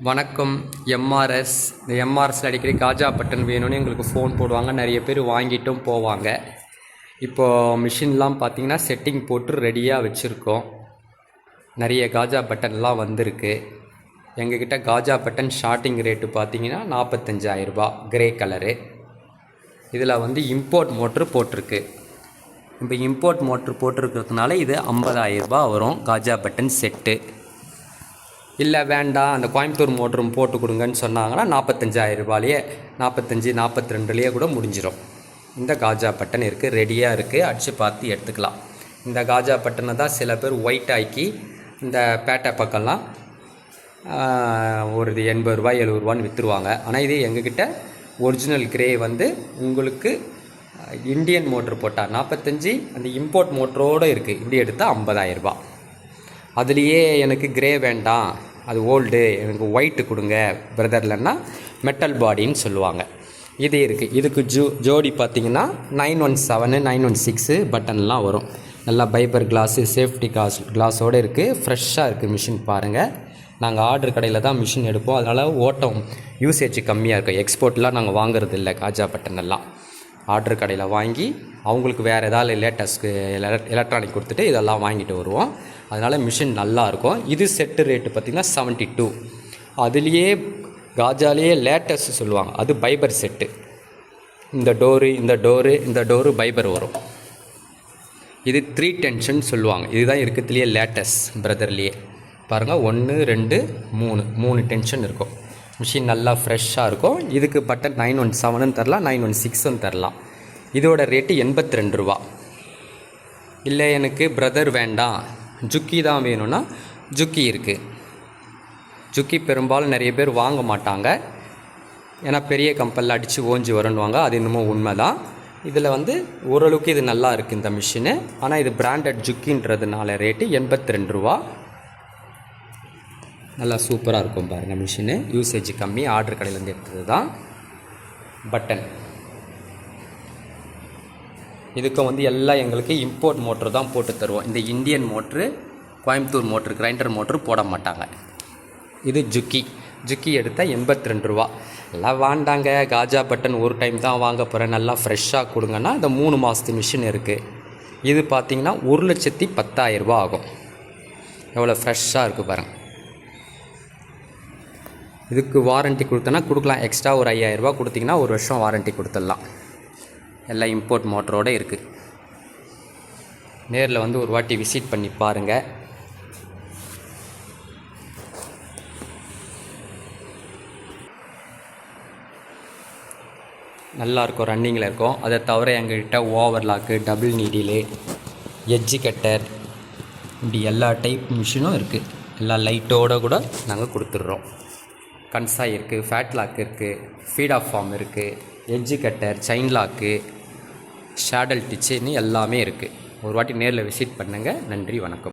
வணக்கம். எம்ஆர்எஸ். இந்த எம்ஆர்எஸ்ல அடிக்கடி காஜா பட்டன் வேணும்னு எங்களுக்கு ஃபோன் போடுவாங்க. நிறைய பேர் வாங்கிட்டும் போவாங்க. இப்போது மிஷின்லாம் பார்த்திங்கன்னா செட்டிங் போட்டு ரெடியாக வச்சுருக்கோம். நிறைய காஜா பட்டன்லாம் வந்திருக்கு. எங்ககிட்ட காஜா பட்டன் ஸ்டார்டிங் ரேட்டு பார்த்திங்கன்னா 45,000 ரூபா, கிரே கலரு. இதில் இம்போர்ட் மோட்ரு போட்டிருக்கு. இப்போ இம்போர்ட் மோட்ரு போட்டிருக்கிறதுனால இது 50,000 ரூபா வரும் காஜா பட்டன் செட்டு. இல்லை வேண்டாம், அந்த கோயம்புத்தூர் மோட்டரும் போட்டு கொடுங்கன்னு சொன்னாங்கன்னா 45,000 ரூபாயிலேயே 42,000 கூட முடிஞ்சிடும். இந்த காஜா பட்டன் இருக்குது, ரெடியாக இருக்குது, அடித்து பார்த்து எடுத்துக்கலாம். இந்த காஜா பட்டனை தான் சில பேர் ஒயிட் ஆக்கி இந்த பேட்டை பக்கம்லாம் ஒரு 80 ரூபாய் 70 ரூபான்னு விற்றுருவாங்க. ஆனால் இது எங்ககிட்ட ஒரிஜினல் கிரே உங்களுக்கு இந்தியன் மோட்ரு போட்டால் 45, அந்த இம்போர்ட் மோட்டரோடு இருக்குது. இப்படி எடுத்தால் 50,000 ரூபா. அதுலேயே எனக்கு கிரே வேண்டாம், அது ஓல்டு, எனக்கு ஒயிட்டு கொடுங்க பிரதர்லன்னா மெட்டல் பாடின்னு சொல்லுவாங்க. இது இருக்குது. இதுக்கு ஜோடி பார்த்திங்கன்னா 917 916 பட்டன்லாம் வரும். நல்லா பைபர் கிளாஸு, சேஃப்டி கிளாஸோடு இருக்குது. ஃப்ரெஷ்ஷாக இருக்குது மிஷின். பாருங்கள், நாங்கள் ஆர்டர் கடையில் தான் மிஷின் எடுப்போம். அதனால் ஓட்டம் யூசேஜ் கம்மியாக இருக்கும். எக்ஸ்போர்ட்லாம் நாங்கள் வாங்குறது இல்லை. காஜா பட்டன் எல்லாம் ஆர்டர் கடையில் வாங்கி அவங்களுக்கு வேறு ஏதாவது லேட்டஸ்ட்டு எலக்ட்ரானிக் கொடுத்துட்டு இதெல்லாம் வாங்கிட்டு வருவோம். அதனால் மிஷின் நல்லாயிருக்கும். இது செட்டு ரேட்டு பார்த்திங்கன்னா 72. அதுலேயே காஜாலேயே லேட்டஸ்ட் சொல்லுவாங்க, அது பைபர் செட்டு. இந்த டோரு பைபர் வரும். இது 3 டென்ஷன் சொல்லுவாங்க. இதுதான் இருக்கிறதுலையே லேட்டஸ்ட் பிரதர்லேயே. பாருங்கள், 1 2 3 டென்ஷன் இருக்கும். மிஷின் நல்லா ஃப்ரெஷ்ஷாக இருக்கும். இதுக்கு பட்டன் 917 தரலாம், 916 தரலாம். இதோட ரேட்டு 82 ரூபா. இல்லை எனக்கு பிரதர் வேண்டாம், ஜுக்கி தான் வேணும்னா ஜுக்கி இருக்குது. ஜுக்கி பெரும்பாலும் நிறைய பேர் வாங்க மாட்டாங்க, ஏன்னா பெரிய கம்பெனியில் அடித்து ஓஞ்சி வரணுவாங்க. அது இன்னமும் உண்மை தான். இதில் ஓரளவுக்கு இது நல்லா இருக்குது இந்த மிஷினு. ஆனால் இது பிராண்டட் ஜுக்கின்றதுனால ரேட்டு 82 ரூபா. நல்லா சூப்பராக இருக்கும் பாருங்கள் மிஷினு. யூசேஜ் கம்மி. ஆர்டர் கடையிலேருந்து எடுத்தது தான் பட்டன். இதுக்கு எல்லாம் எங்களுக்கு இம்போர்ட் மோட்ரு தான் போட்டு தருவோம். இந்த Indian motor, Coimbatore motor, grinder motor போட மாட்டாங்க. இது ஜுக்கி எடுத்தால் 82 ரூபா. எல்லாம் வாண்டாங்க, காஜா பட்டன் ஒரு டைம் தான் வாங்க போகிறேன், நல்லா ஃப்ரெஷ்ஷாக கொடுங்கன்னா இந்த 3 மாதத்து மிஷின் இருக்குது. இது பார்த்திங்கன்னா 1,10,000 ரூபா ஆகும். எவ்வளோ ஃப்ரெஷ்ஷாக இருக்குது பாருங்கள். இதுக்கு வாரண்ட்டி கொடுத்தோன்னா கொடுக்கலாம். எக்ஸ்ட்ரா ஒரு 5,000 ரூபா கொடுத்திங்கன்னா 1 வருஷம் வாரண்ட்டி கொடுத்துடலாம். எல்லாம் இம்போர்ட் மோட்டரோடு இருக்குது. நேரில் ஒரு வாட்டி விசிட் பண்ணி பாருங்கள். நல்லாயிருக்கும், ரன்னிங்கில் இருக்கும். அதை தவிர எங்கள்கிட்ட overlock, double needle, edge cutter, இப்படி எல்லா டைப் மிஷினும் இருக்குது. எல்லா லைட்டோடு கூட நாங்கள் கொடுத்துட்றோம். கன்சாய் இருக்குது, ஃபேட் லாக் இருக்குது, ஃபீட் ஆஃப் ஃபார்ம் இருக்குது, எட்ஜி கட்டர், செயின் லாக்கு, ஷேடல் டிச்சுன்னு எல்லாமே இருக்குது. ஒரு வாட்டி நேரில் விசிட் பண்ணுங்கள். நன்றி, வணக்கம்.